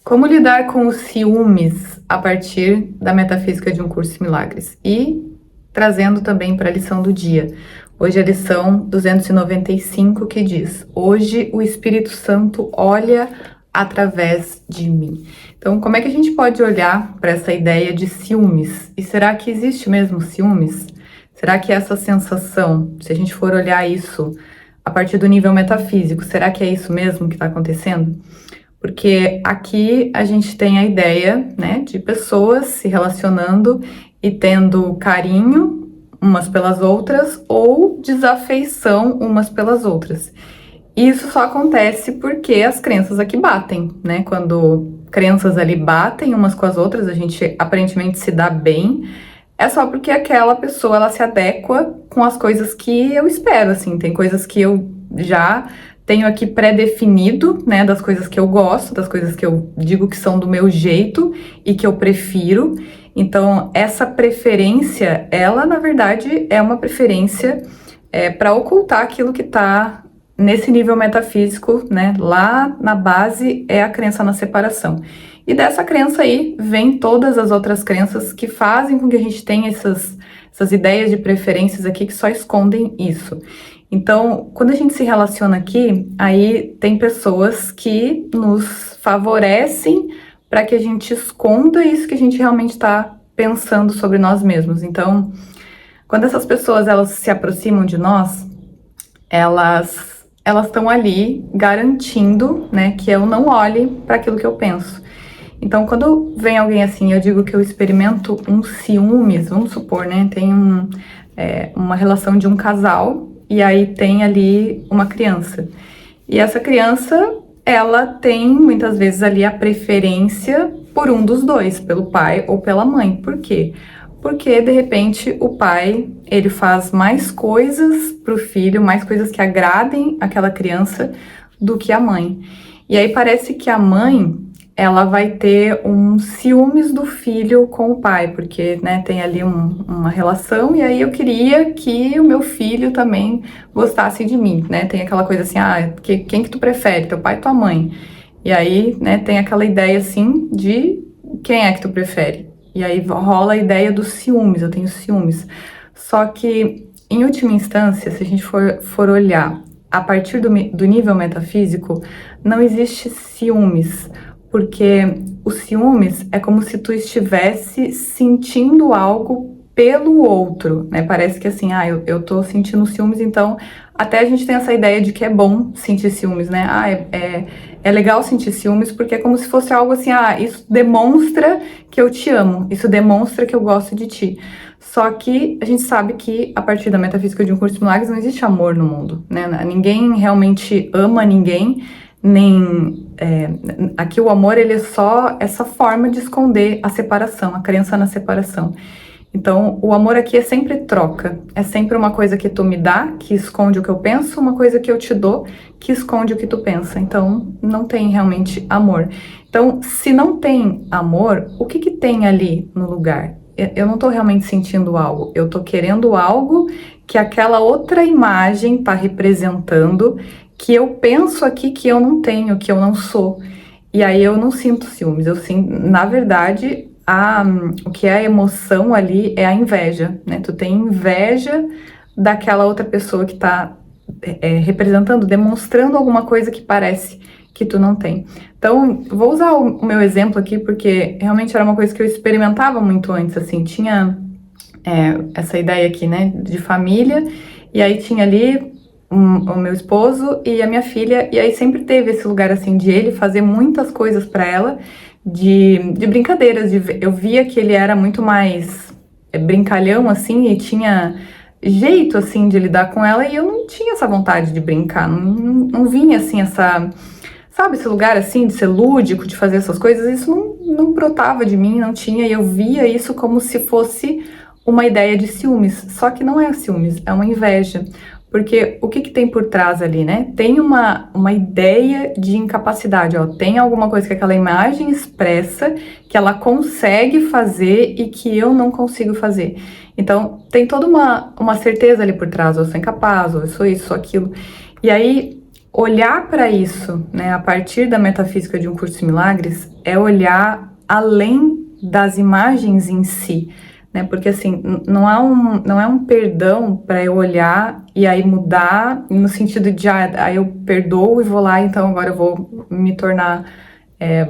Como lidar com os ciúmes a partir da metafísica de um curso em milagres? E trazendo também para a lição do dia. Hoje é a lição 295 que diz: hoje o Espírito Santo olha através de mim. Então, como é que a gente pode olhar para essa ideia de ciúmes? E será que existe mesmo ciúmes? Será que essa sensação, se a gente for olhar isso a partir do nível metafísico, será que é isso mesmo que está acontecendo? Porque aqui a gente tem a ideia, né, de pessoas se relacionando e tendo carinho umas pelas outras ou desafeição umas pelas outras. E isso só acontece porque as crenças aqui batem, né? Quando crenças ali batem umas com as outras, a gente aparentemente se dá bem, é só porque aquela pessoa ela se adequa com as coisas que eu espero, assim. Tem coisas que eu já tenho aqui pré-definido, né, das coisas que eu gosto, das coisas que eu digo que são do meu jeito e que eu prefiro. Então, essa preferência, ela, na verdade, é uma preferência para ocultar aquilo que está nesse nível metafísico, né? Lá na base é a crença na separação. E dessa crença aí vem todas as outras crenças que fazem com que a gente tenha essas ideias de preferências aqui que só escondem isso. Então, quando a gente se relaciona aqui, aí tem pessoas que nos favorecem para que a gente esconda isso que a gente realmente está pensando sobre nós mesmos. Então, quando essas pessoas elas se aproximam de nós, elas estão ali garantindo, né, que eu não olhe para aquilo que eu penso. Então, quando vem alguém assim, eu digo que eu experimento um ciúmes, vamos supor, né, tem uma relação de um casal, e aí tem ali uma criança. E essa criança, ela tem muitas vezes ali a preferência por um dos dois, pelo pai ou pela mãe. Por quê? Porque, de repente, o pai, ele faz mais coisas pro filho, mais coisas que agradem aquela criança do que a mãe. E aí parece que a mãe, ela vai ter um ciúmes do filho com o pai, porque, né, tem ali uma relação, e aí eu queria que o meu filho também gostasse de mim, né? Tem aquela coisa assim, quem que tu prefere, teu pai ou tua mãe? E aí, né, tem aquela ideia assim de quem é que tu prefere? E aí rola a ideia dos ciúmes, eu tenho ciúmes. Só que, em última instância, se a gente for olhar a partir do nível metafísico, não existe ciúmes, porque o ciúmes é como se tu estivesse sentindo algo pelo outro, né? Parece que assim, eu tô sentindo ciúmes, então até a gente tem essa ideia de que é bom sentir ciúmes, né? É legal sentir ciúmes porque é como se fosse algo assim, isso demonstra que eu te amo, isso demonstra que eu gosto de ti. Só que a gente sabe que a partir da metafísica de um curso de milagres não existe amor no mundo, né? Ninguém realmente ama ninguém, aqui o amor ele é só essa forma de esconder a separação, a crença na separação. Então, o amor aqui é sempre troca, é sempre uma coisa que tu me dá, que esconde o que eu penso, uma coisa que eu te dou, que esconde o que tu pensa. Então, não tem realmente amor. Então, se não tem amor, o que tem ali no lugar? Eu não tô realmente sentindo algo, eu tô querendo algo que aquela outra imagem tá representando, que eu penso aqui que eu não tenho, que eu não sou. E aí eu não sinto ciúmes, eu sinto, na verdade, o que é a emoção ali é a inveja, né? Tu tem inveja daquela outra pessoa que tá representando, demonstrando alguma coisa que parece que tu não tem. Então, vou usar o meu exemplo aqui, porque realmente era uma coisa que eu experimentava muito antes, assim, tinha essa ideia aqui, né, de família, e aí tinha ali o meu esposo e a minha filha, e aí sempre teve esse lugar, assim, de ele fazer muitas coisas para ela, de brincadeiras, eu via que ele era muito mais brincalhão, assim, e tinha jeito, assim, de lidar com ela, e eu não tinha essa vontade de brincar, não vinha, assim, sabe, esse lugar, assim, de ser lúdico, de fazer essas coisas, isso não brotava de mim, não tinha, e eu via isso como se fosse uma ideia de ciúmes, só que não é ciúmes, é uma inveja. Porque o que tem por trás ali, né? Tem uma ideia de incapacidade, ó. Tem alguma coisa que aquela imagem expressa, que ela consegue fazer e que eu não consigo fazer. Então, tem toda uma certeza ali por trás, ou eu sou incapaz, ou eu sou isso, sou aquilo. E aí, olhar para isso, né, a partir da metafísica de um curso de milagres, é olhar além das imagens em si, né? Porque assim, não é um perdão para eu olhar e aí mudar no sentido de aí eu perdoo e vou lá, então agora eu vou me tornar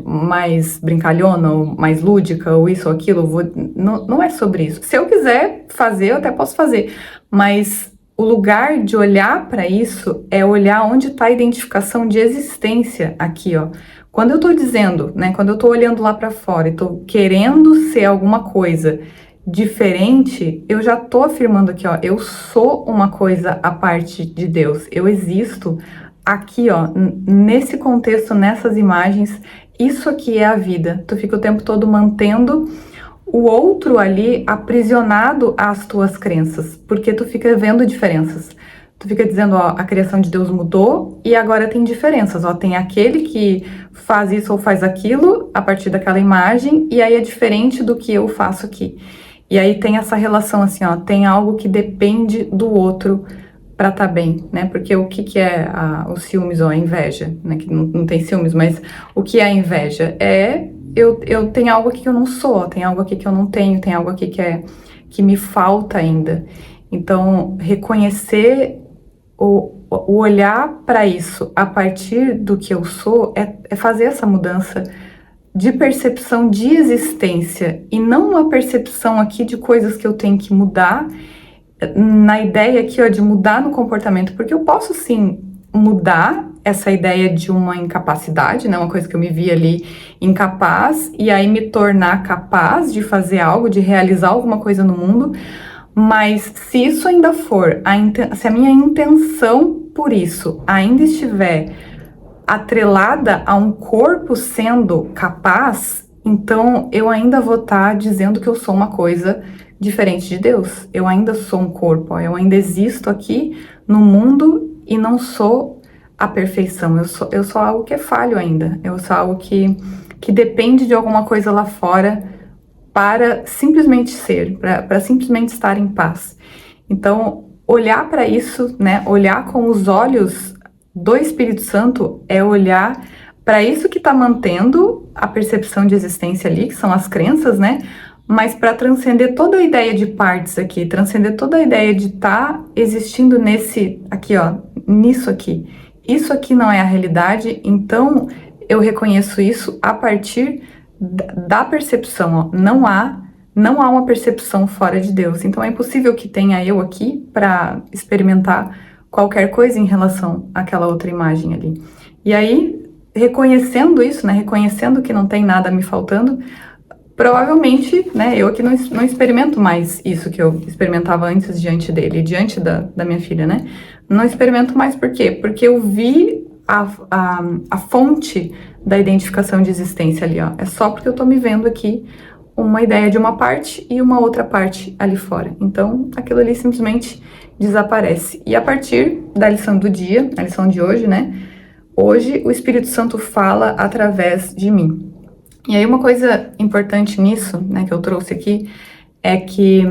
mais brincalhona, ou mais lúdica, ou isso ou aquilo. Não é sobre isso. Se eu quiser fazer, eu até posso fazer, mas o lugar de olhar para isso é olhar onde está a identificação de existência aqui, ó. Quando eu estou dizendo, né, quando eu estou olhando lá para fora e estou querendo ser alguma coisa diferente, eu já estou afirmando aqui, ó, eu sou uma coisa à parte de Deus, eu existo aqui, ó, nesse contexto, nessas imagens, isso aqui é a vida. Tu fica o tempo todo mantendo o outro ali aprisionado às tuas crenças, porque tu fica vendo diferenças. Tu fica dizendo, ó, a criação de Deus mudou e agora tem diferenças, ó, tem aquele que faz isso ou faz aquilo a partir daquela imagem e aí é diferente do que eu faço aqui. E aí tem essa relação assim, ó, tem algo que depende do outro para tá bem, né? Porque o que é os ciúmes ou a inveja, né? Que não tem ciúmes, mas o que é a inveja? Eu tenho algo aqui que eu não sou, tem algo aqui que eu não tenho, tem algo aqui que me falta ainda. Então, reconhecer o olhar para isso a partir do que eu sou é fazer essa mudança de percepção de existência e não uma percepção aqui de coisas que eu tenho que mudar na ideia aqui, ó, de mudar no comportamento, porque eu posso sim mudar essa ideia de uma incapacidade, né, uma coisa que eu me vi ali incapaz, e aí me tornar capaz de fazer algo, de realizar alguma coisa no mundo, mas se isso ainda for, se a minha intenção por isso ainda estiver atrelada a um corpo sendo capaz, então eu ainda vou estar dizendo que eu sou uma coisa diferente de Deus. Eu ainda sou um corpo, ó, eu ainda existo aqui no mundo e não sou a perfeição. Eu sou algo que é falho ainda. Eu sou algo que depende de alguma coisa lá fora para simplesmente ser, para simplesmente estar em paz. Então, olhar para isso, né? Olhar com os olhos do Espírito Santo é olhar para isso que está mantendo a percepção de existência ali, que são as crenças, né? Mas para transcender toda a ideia de partes aqui, transcender toda a ideia de estar existindo nesse aqui, ó, nisso aqui. Isso aqui não é a realidade, então eu reconheço isso a partir da percepção, ó. Não há uma percepção fora de Deus. Então é impossível que tenha eu aqui para experimentar qualquer coisa em relação àquela outra imagem ali. E aí, reconhecendo isso, né, reconhecendo que não tem nada me faltando, provavelmente, né, eu aqui não experimento mais isso que eu experimentava antes diante dele, diante da minha filha, né? Não experimento mais, por quê? Porque eu vi a fonte da identificação de existência ali, ó. É só porque eu tô me vendo aqui uma ideia de uma parte e uma outra parte ali fora. Então, aquilo ali simplesmente desaparece. E a partir da lição do dia, a lição de hoje, né? Hoje o Espírito Santo fala através de mim. E aí uma coisa importante nisso, né, que eu trouxe aqui, é que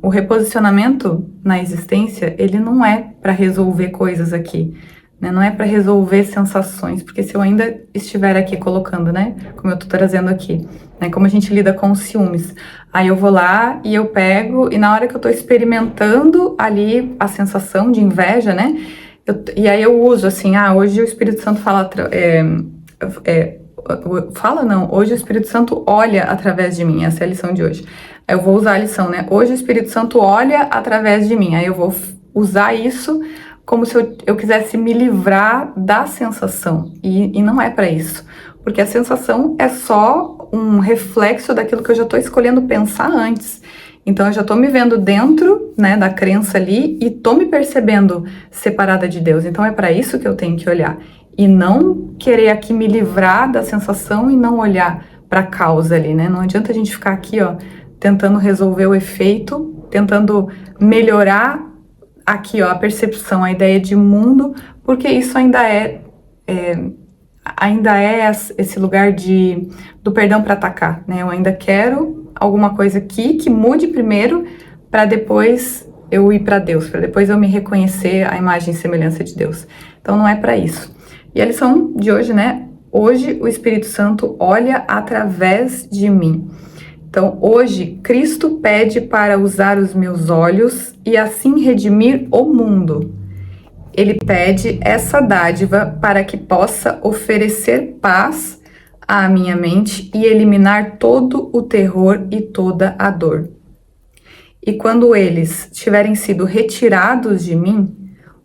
o reposicionamento na existência, ele não é para resolver coisas aqui, né, não é para resolver sensações, porque se eu ainda estiver aqui colocando, né, como eu tô trazendo aqui, né, como a gente lida com os ciúmes, aí eu vou lá e eu pego, e na hora que eu tô experimentando ali a sensação de inveja, né, e aí eu uso assim, hoje o Espírito Santo fala, hoje o Espírito Santo olha através de mim, essa é a lição de hoje. Aí eu vou usar a lição, né? Hoje o Espírito Santo olha através de mim. Aí eu vou usar isso como se eu quisesse me livrar da sensação. E não é para isso. Porque a sensação é só um reflexo daquilo que eu já estou escolhendo pensar antes. Então eu já estou me vendo dentro, né, da crença ali e estou me percebendo separada de Deus. Então é para isso que eu tenho que olhar. E não querer aqui me livrar da sensação e não olhar para a causa ali, né? Não adianta a gente ficar aqui, ó, tentando resolver o efeito, tentando melhorar aqui, ó, a percepção, a ideia de mundo, porque isso ainda é esse lugar do perdão para atacar, né? Eu ainda quero alguma coisa aqui que mude primeiro para depois eu ir para Deus, para depois eu me reconhecer a imagem e semelhança de Deus. Então não é para isso. E a lição de hoje, né? Hoje o Espírito Santo olha através de mim. Então, hoje, Cristo pede para usar os meus olhos e assim redimir o mundo. Ele pede essa dádiva para que possa oferecer paz à minha mente e eliminar todo o terror e toda a dor. E quando eles tiverem sido retirados de mim,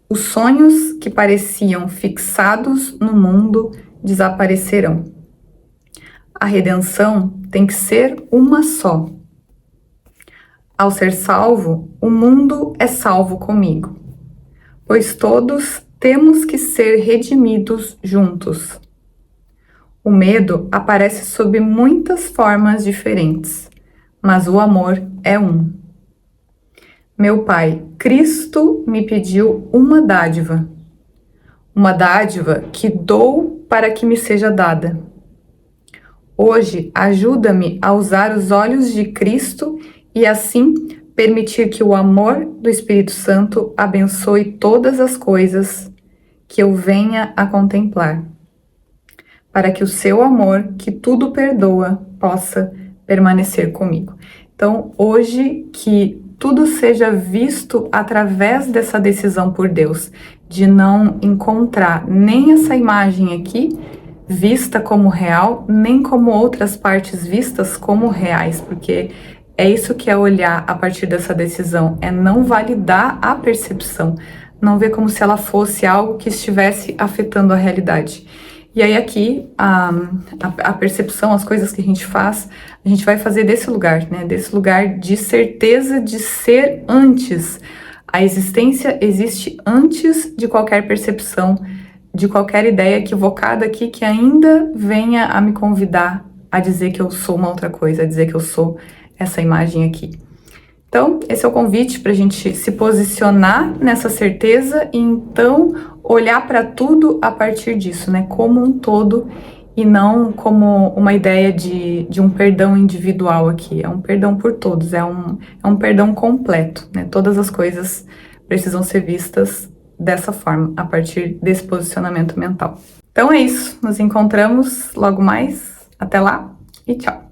os sonhos que pareciam fixados no mundo desaparecerão. A redenção tem que ser uma só. Ao ser salvo, o mundo é salvo comigo, pois todos temos que ser redimidos juntos. O medo aparece sob muitas formas diferentes, mas o amor é um. Meu Pai, Cristo me pediu uma dádiva que dou para que me seja dada. Hoje, ajuda-me a usar os olhos de Cristo e assim permitir que o amor do Espírito Santo abençoe todas as coisas que eu venha a contemplar, para que o seu amor, que tudo perdoa, possa permanecer comigo. Então, hoje, que tudo seja visto através dessa decisão por Deus, de não encontrar nem essa imagem aqui vista como real, nem como outras partes vistas como reais, porque é isso que é olhar a partir dessa decisão, é não validar a percepção, não ver como se ela fosse algo que estivesse afetando a realidade. E aí aqui, a percepção, as coisas que a gente faz, a gente vai fazer desse lugar, né? Desse lugar de certeza de ser antes. A existência existe antes de qualquer percepção, de qualquer ideia equivocada aqui que ainda venha a me convidar a dizer que eu sou uma outra coisa, a dizer que eu sou essa imagem aqui. Então, esse é o convite para a gente se posicionar nessa certeza e então olhar para tudo a partir disso, né? Como um todo e não como uma ideia de um perdão individual aqui. É um perdão por todos, é um perdão completo, né? Todas as coisas precisam ser vistas dessa forma, a partir desse posicionamento mental. Então é isso, nos encontramos logo mais. Até lá e tchau!